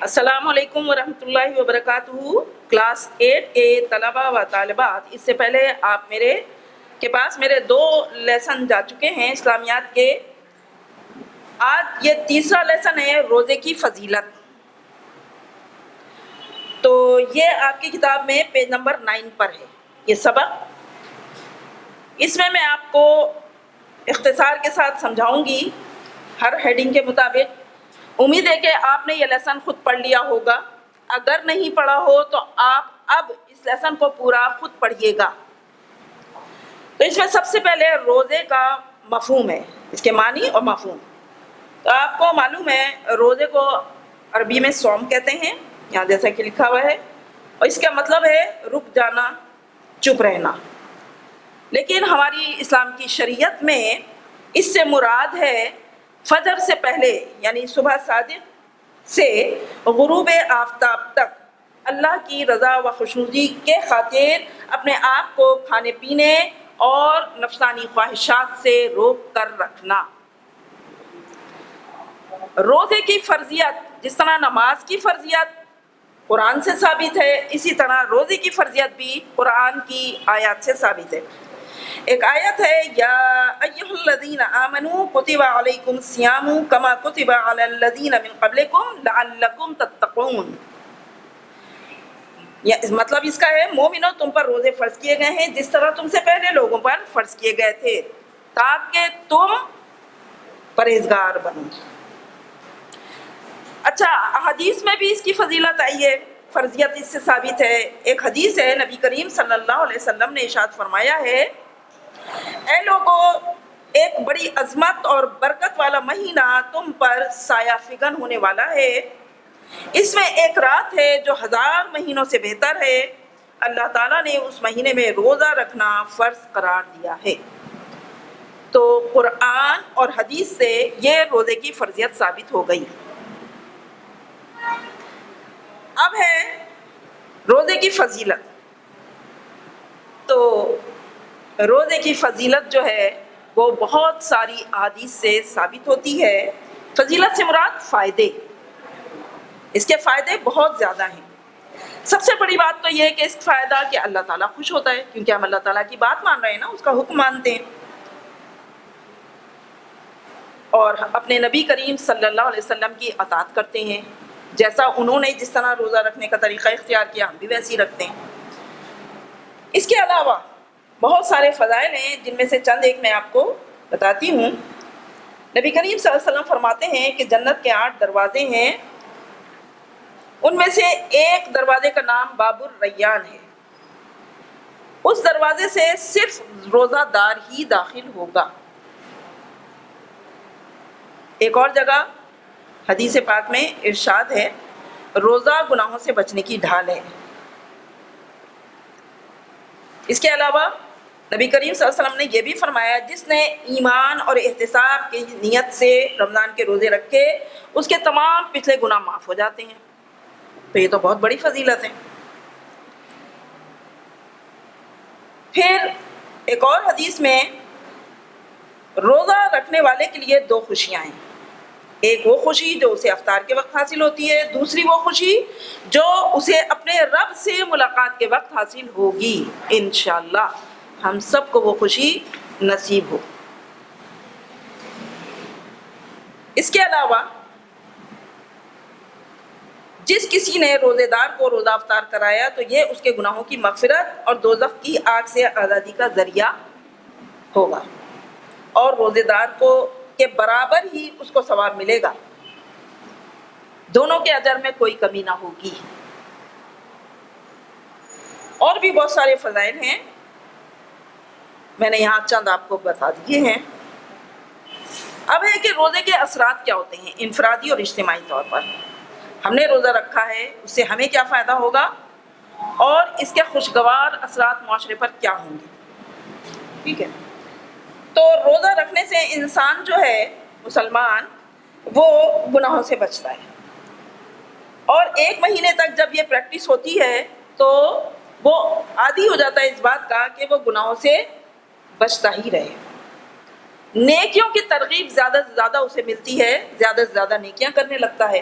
السلام علیکم ورحمۃ اللہ وبرکاتہ۔ کلاس 8 کے طلباء و طالبات، اس سے پہلے آپ کے پاس میرے 2 لیسن جا چکے ہیں اسلامیات کے۔ آج یہ تیسرا لیسن ہے روزے کی فضیلت۔ تو یہ آپ کی کتاب میں پیج نمبر 9 پر ہے یہ سبق۔ اس میں آپ کو اختصار کے ساتھ سمجھاؤں گی ہر ہیڈنگ کے مطابق۔ امید ہے کہ آپ نے یہ لیسن خود پڑھ لیا ہوگا، اگر نہیں پڑھا ہو تو آپ اب اس لیسن کو پورا خود پڑھیے گا۔ تو اس میں سب سے پہلے روزے کا مفہوم ہے، اس کے معنی اور مفہوم۔ تو آپ کو معلوم ہے روزے کو عربی میں صوم کہتے ہیں، یہاں جیسا کہ لکھا ہوا ہے، اور اس کا مطلب ہے رک جانا، چپ رہنا۔ لیکن ہماری اسلام کی شریعت میں اس سے مراد ہے فجر سے پہلے، یعنی صبح صادق سے غروب آفتاب تک اللہ کی رضا و خوشنودی کے خاطر اپنے آپ کو کھانے پینے اور نفسانی خواہشات سے روک کر رکھنا۔ روزے کی فرضیت، جس طرح نماز کی فرضیت قرآن سے ثابت ہے، اسی طرح روزے کی فرضیت بھی قرآن کی آیات سے ثابت ہے۔ ایک آیت ہے، یا ایھا الذین آمنوا کتب علیکم الصیام کما کتب علی الذین من قبلکم لعلکم تتقون۔ مطلب اس کا ہے، مومنو تم پر روزے فرض کیے گئے ہیں جس طرح تم سے پہلے لوگوں پر فرض کیے گئے تھے تاکہ تم پرہیزگار بنو۔ اچھا، حدیث میں بھی اس کی فضیلت آئی ہے، فرضیت اس سے ثابت ہے۔ ایک حدیث ہے، نبی کریم صلی اللہ علیہ وسلم نے ارشاد فرمایا ہے، اے لوگوں، ایک بڑی عظمت اور برکت والا مہینہ تم پر سایہ فگن ہونے والا ہے۔ اس میں ایک رات ہے جو 1000 مہینوں سے بہتر ہے۔ اللہ تعالیٰ نے اس مہینے میں روزہ رکھنا فرض قرار دیا ہے۔ تو قرآن اور حدیث سے یہ روزے کی فرضیت ثابت ہو گئی۔ اب ہے روزے کی فضیلت۔ تو روزے کی فضیلت جو ہے وہ بہت ساری احادیث سے ثابت ہوتی ہے۔ فضیلت سے مراد فائدے، اس کے فائدے بہت زیادہ ہیں۔ سب سے بڑی بات تو یہ ہے کہ اس فائدہ کہ اللہ تعالیٰ خوش ہوتا ہے، کیونکہ ہم اللہ تعالیٰ کی بات مان رہے ہیں نا، اس کا حکم مانتے ہیں، اور اپنے نبی کریم صلی اللہ علیہ وسلم کی اطاعت کرتے ہیں۔ جیسا انہوں نے جس طرح روزہ رکھنے کا طریقہ اختیار کیا، ہم بھی ویسے ہی رکھتے ہیں۔ اس کے علاوہ بہت سارے فضائل ہیں، جن میں سے چند ایک میں آپ کو بتاتی ہوں۔ نبی کریم صلی اللہ علیہ وسلم فرماتے ہیں کہ جنت کے 8 دروازے ہیں، ان میں سے ایک دروازے کا نام باب الریان ہے۔ اس دروازے سے صرف روزہ دار ہی داخل ہوگا۔ ایک اور جگہ حدیث پاک میں ارشاد ہے، روزہ گناہوں سے بچنے کی ڈھال ہے۔ اس کے علاوہ نبی کریم صلی اللہ علیہ وسلم نے یہ بھی فرمایا، جس نے ایمان اور احتساب کی نیت سے رمضان کے روزے رکھے اس کے تمام پچھلے گناہ معاف ہو جاتے ہیں۔ تو یہ تو بہت بڑی فضیلت ہے۔ پھر ایک اور حدیث میں روزہ رکھنے والے کے لیے 2 خوشیاں ہیں۔ ایک وہ خوشی جو اسے افطار کے وقت حاصل ہوتی ہے، دوسری وہ خوشی جو اسے اپنے رب سے ملاقات کے وقت حاصل ہوگی۔ انشاءاللہ ہم سب کو وہ خوشی نصیب ہو۔ اس کے علاوہ جس کسی نے روزے دار کو روزہ افطار کرایا تو یہ اس کے گناہوں کی مغفرت اور دوزخ کی آگ سے آزادی کا ذریعہ ہوگا، اور روزے دار کو کے برابر ہی اس کو ثواب ملے گا، دونوں کے اجر میں کوئی کمی نہ ہوگی۔ اور بھی بہت سارے فضائل ہیں، میں نے یہاں چند آپ کو بتا دیے ہیں۔ اب ہے کہ روزے کے اثرات کیا ہوتے ہیں انفرادی اور اجتماعی طور پر۔ ہم نے روزہ رکھا ہے، اس سے ہمیں کیا فائدہ ہوگا، اور اس کے خوشگوار اثرات معاشرے پر کیا ہوں گے۔ ٹھیک ہے، تو روزہ رکھنے سے انسان جو ہے مسلمان، وہ گناہوں سے بچتا ہے، اور 1 مہینے تک جب یہ پریکٹس ہوتی ہے تو وہ عادی ہو جاتا ہے اس بات کا کہ وہ گناہوں سے بچتا ہی رہے۔ نیکیوں کی ترغیب زیادہ سے زیادہ اسے ملتی ہے، زیادہ سے زیادہ نیکیاں کرنے لگتا ہے۔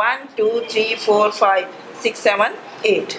1 2 3 4 5 6 7 8।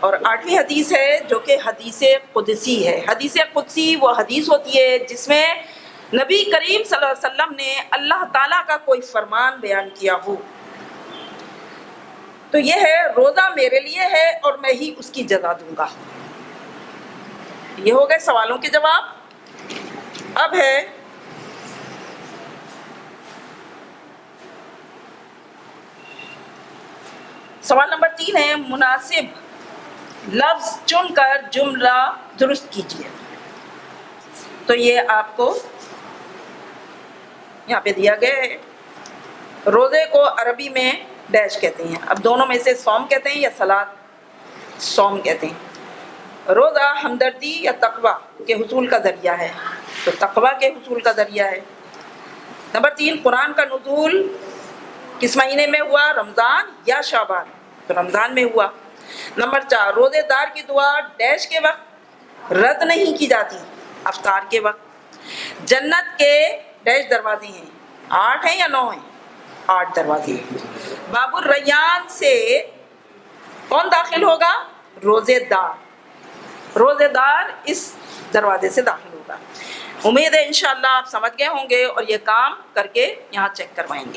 اور 8ویں حدیث ہے جو کہ حدیث قدسی ہے۔ حدیث قدسی وہ حدیث ہوتی ہے جس میں نبی کریم صلی اللہ علیہ وسلم نے اللہ تعالیٰ کا کوئی فرمان بیان کیا ہو۔ تو یہ ہے روزہ میرے لیے ہے اور میں ہی اس کی جزا دوں گا۔ یہ ہو گئے سوالوں کے جواب۔ اب ہے سوال نمبر 3 ہے مناسب لفظ چن کر جملہ درست کیجیے۔ تو یہ آپ کو یہاں پہ دیا گیا ہے۔ روزے کو عربی میں ڈیش کہتے ہیں، اب دونوں میں سے صوم کہتے ہیں یا صلات؟ صوم کہتے ہیں۔ روزہ ہمدردی یا تقویٰ کے حصول کا ذریعہ ہے، تو تقویٰ کے حصول کا ذریعہ ہے۔ نمبر 3 قرآن کا نزول کس مہینے میں ہوا؟ رمضان یا شعبان؟ تو رمضان میں ہوا۔ نمبر 4 روزے دار کی دعا ڈیش کے وقت رد نہیں کی جاتی؟ افطار کے وقت۔ جنت کے ڈیش دروازے ہیں، 8 ہیں یا 9 ہیں؟ 8 دروازے ہیں۔ باب الریان سے کون داخل ہوگا؟ روزے دار۔ روزے دار اس دروازے سے داخل ہوگا۔ امید ہے انشاءاللہ آپ سمجھ گئے ہوں گے اور یہ کام کر کے یہاں چیک کروائیں گے۔